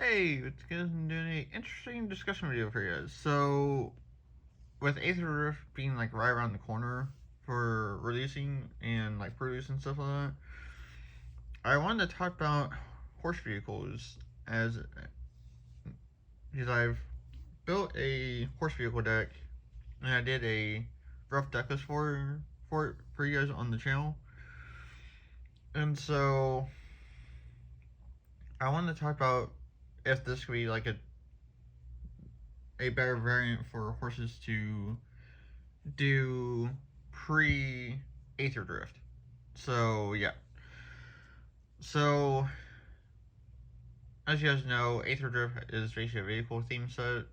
Hey, it's guys doing an interesting discussion video for you guys. So, with Aetherdrift being like right around the corner for releasing and like producing stuff like that, I wanted to talk about horse vehicles as because I've built a horse vehicle deck and I did a rough deck list for you guys on the channel, and so I wanted to talk about if this could be like a better variant for horses to do pre Aetherdrift. So yeah. So as you guys know, Aetherdrift is basically a vehicle theme set.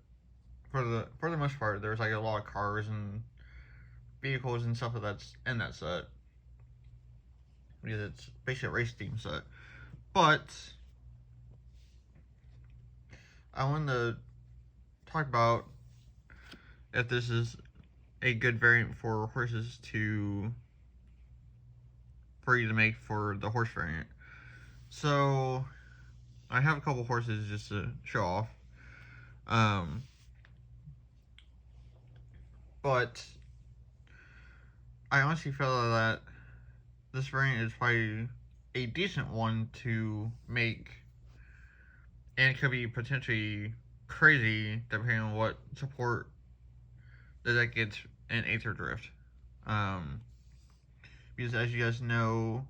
For the most part, there's like a lot of cars and vehicles and stuff that's in that set because it's basically a race theme set. But I wanted to talk about if this is a good variant for horses to for you to make for the horse variant. So I have a couple horses just to show off. Um, but I honestly feel that this variant is probably a decent one to make, and it could be potentially crazy depending on what support the deck gets in Aetherdrift. Um, because as you guys know,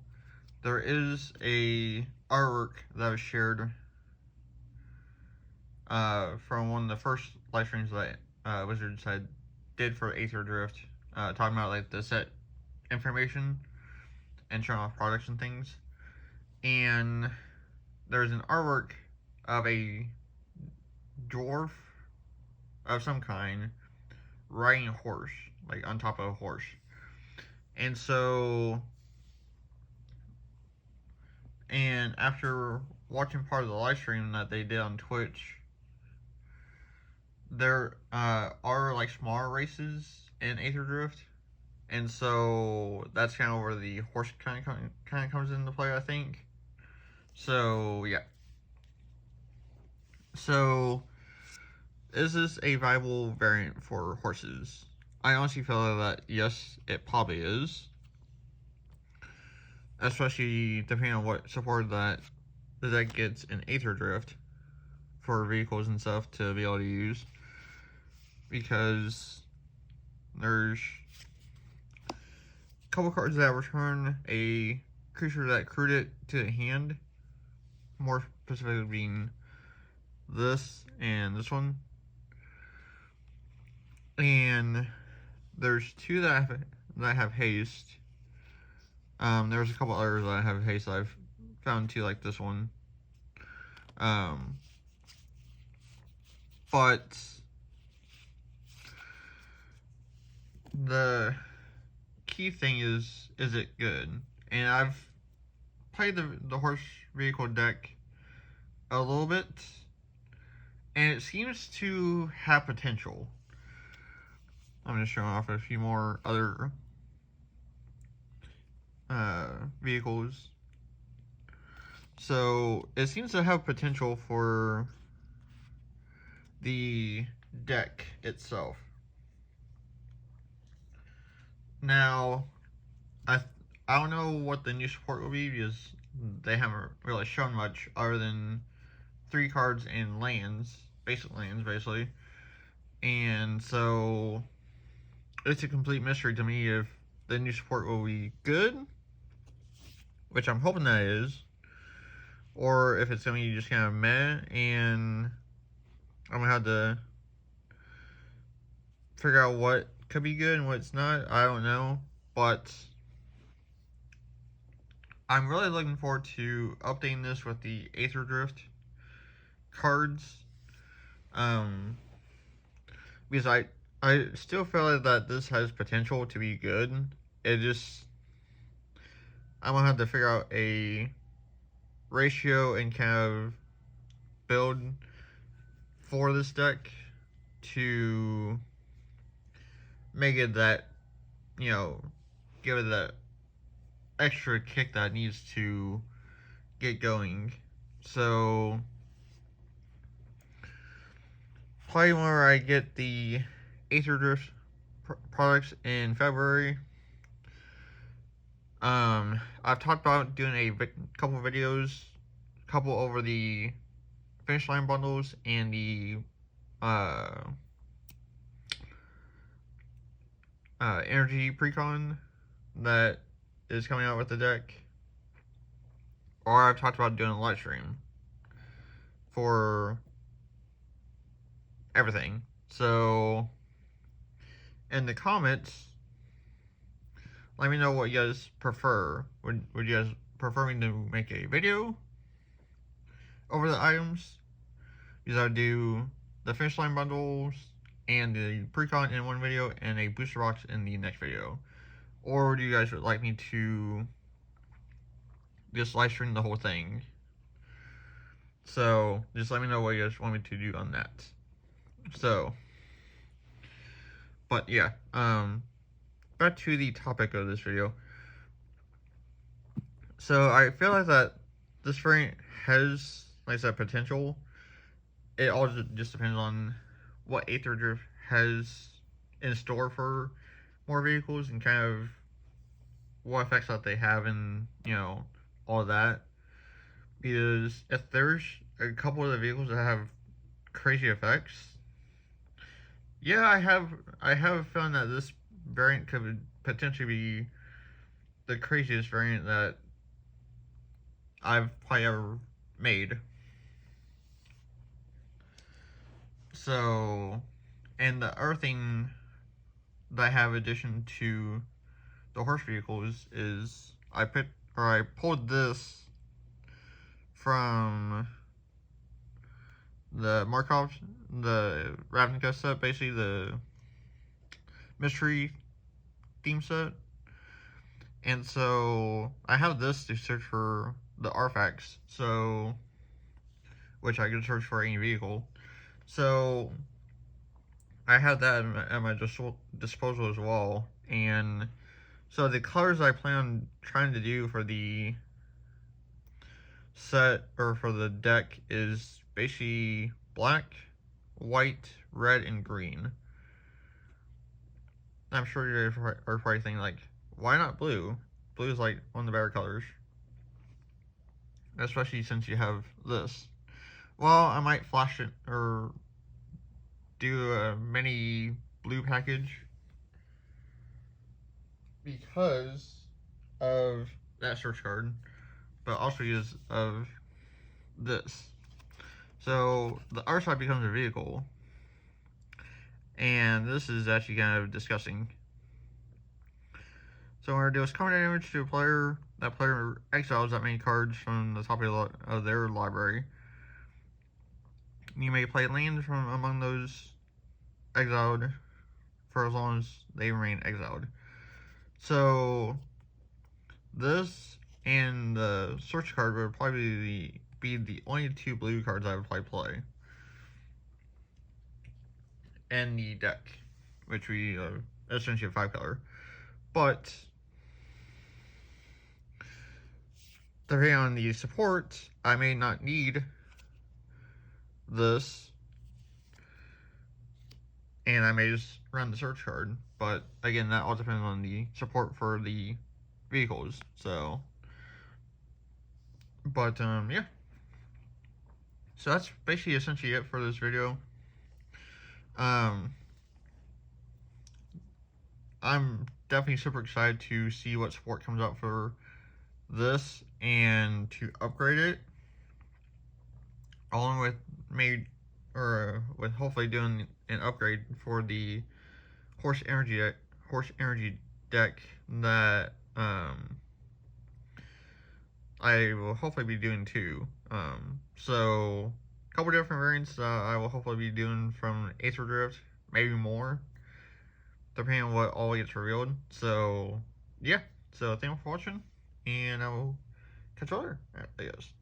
there is a artwork that was shared from one of the first live streams that Wizards had did for Aetherdrift, talking about like the set information and showing off products and things. And there's an artwork of a dwarf of some kind riding a horse, like on top of a horse. And so, and after watching part of the live stream that they did on Twitch, there are like smaller races in Aetherdrift, and so that's kind of where the horse kind of comes into play, I think. So yeah. So is this a viable variant for horses? I honestly feel that yes, it probably is, especially depending on what support that the deck gets in Aetherdrift for vehicles and stuff to be able to use, because there's a couple cards that return a creature that crewed it to the hand, more specifically being this and this one. And there's two that have haste. There's a couple others that have haste that I've found too, like this one. But the key thing is it good? And I've played the horse vehicle deck a little bit, and it seems to have potential. I'm going to show off a few more other vehicles. So it seems to have potential for the deck itself. Now, I don't know what the new support will be because they haven't really shown much other than 3 cards and lands, basic lands basically. And so it's a complete mystery to me if the new support will be good, which I'm hoping that it is, or if it's going to be just kind of meh, and I'm going to have to figure out what could be good and what's not. I don't know, but I'm really looking forward to updating this with the Aetherdrift cards, because I still feel like that this has potential to be good. It just, I'm gonna have to figure out a ratio and kind of build for this deck to make it that, you know, give it that extra kick that needs to get going. So probably where I get the Aetherdrift products in February. I've talked about doing a couple videos, couple over the finish line bundles and the uh, energy precon that is coming out with the deck. Or I've talked about doing a live stream for everything. So, in the comments, let me know what you guys prefer. Would you guys prefer me to make a video over the items? Because I would do the finish line bundles and the precon in one video and a booster box in the next video. Or do you guys would like me to just live stream the whole thing? So, just let me know what you guys want me to do on that. So, but yeah, back to the topic of this video. So, I feel like that this variant has, like I said, potential. It all just depends on what Aetherdrift has in store for more vehicles and kind of what effects that they have and, you know, all that. Because if there's a couple of the vehicles that have crazy effects, yeah, I have found that this variant could potentially be the craziest variant that I've probably ever made. So, and the other thing that I have in addition to the horse vehicles is I pulled this from the Markov, the Ravnica set, basically the mystery theme set. And so I have this to search for the artifacts, so which I can search for any vehicle. So I have that at my disposal as well. And so the colors I plan on trying to do for the set or for the deck is basically black, white, red, and green. I'm sure you guys are probably thinking, like, why not blue? Blue is like one of the better colors, especially since you have this. Well, I might flash it or do a mini blue package because of that search card, but also because of this. So the other side becomes a vehicle, and this is actually kind of disgusting. So when I do is common damage to a player, that player exiles that many cards from the top of their library. You may play lands from among those exiled for as long as they remain exiled. So this and the search card would probably be the only two blue cards I would probably play. And the deck, which we essentially have 5 color. But depending on the support, I may not need this, and I may just run the search card. But again, that all depends on the support for the vehicles. So, but yeah. So that's basically essentially it for this video. I'm definitely super excited to see what support comes out for this and to upgrade it, along with with hopefully doing an upgrade for the horse energy deck that I will hopefully be doing too. So a couple different variants I will hopefully be doing from Aetherdrift, maybe more, depending on what all gets revealed. So yeah, so thank you for watching, and I will catch you later, I guess.